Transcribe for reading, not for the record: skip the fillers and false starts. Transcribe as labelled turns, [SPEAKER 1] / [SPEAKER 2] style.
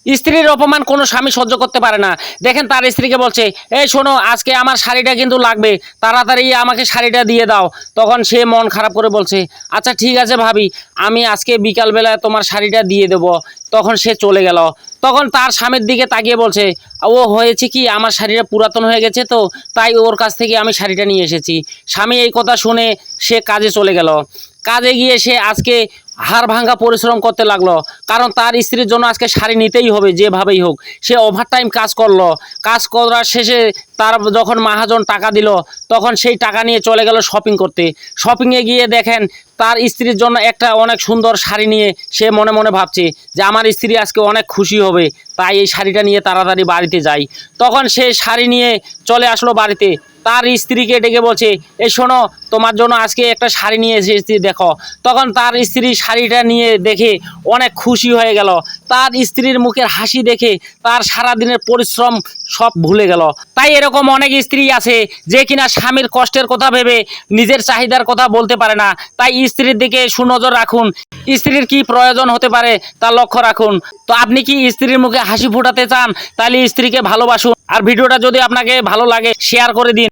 [SPEAKER 1] স্ত্রীর অপমান কোনো স্বামী সহ্য করতে পারে না। দেখেন তার স্ত্রীকে বলছে, এই শোনো আজকে আমার শাড়িটা কিন্তু লাগবে, তাড়াতাড়ি আমাকে শাড়িটা দিয়ে দাও। তখন সে মন খারাপ করে বলছে, আচ্ছা ঠিক আছে ভাবি, আমি আজকে বিকালবেলায় তোমার শাড়িটা দিয়ে দেবো। তখন সে চলে গেল। তখন তার স্বামীর দিকে তাকিয়ে বলছে, ও হয়েছে কি, আমার শাড়িটা পুরাতন হয়ে গেছে, তো তাই ওর কাছ থেকে আমি শাড়িটা নিয়ে এসেছি। স্বামী এই কথা শুনে সে কাজে চলে গেল। কাজে গিয়ে সে আজকে হাড় ভাঙ্গা পরিশ্রম করতে লাগলো, কারণ তার স্ত্রীর জন্য আজকে শাড়ি নিতেই হবে যেভাবেই হোক। সে ওভারটাইম কাজ করলো। কাজ করার শেষে তার যখন মহাজন টাকা দিল, তখন সেই টাকা নিয়ে চলে গেল শপিং করতে। শপিংয়ে গিয়ে দেখেন তার স্ত্রীর জন্য একটা অনেক সুন্দর শাড়ি নিয়ে সে মনে মনে ভাবছে যে আমার স্ত্রী আজকে অনেক খুশি হবে, তাই এই শাড়িটা নিয়ে তাড়াতাড়ি বাড়িতে যাই। তখন সে শাড়ি নিয়ে চলে আসলো বাড়িতে। তার স্ত্রীকে ডেকে বলছে, এই শোনো, তোমার জন্য আজকে একটা শাড়ি নিয়ে এসেছি, দেখো। তখন তার স্ত্রী শাড়িটা নিয়ে দেখে অনেক খুশি হয়ে গেল। তার স্ত্রীর মুখের হাসি দেখে তার সারাদিনের পরিশ্রম সব ভুলে গেল। তাই এরকম অনেক স্ত্রী আছে যে কিনা স্বামীর কষ্টের কথা ভেবে নিজের চাহিদার কথা বলতে পারে না। তাই স্ত্রীর দিকে সুনজর রাখুন, স্ত্রীর কি প্রয়োজন হতে পারে তা লক্ষ্য রাখুন। তো আপনি কি স্ত্রীর মুখে হাসি ফোটাতে চান? তাহলে স্ত্রীকে ভালোবাসুন। আর ভিডিওটা যদি আপনাকে ভালো লাগে শেয়ার করে দিন।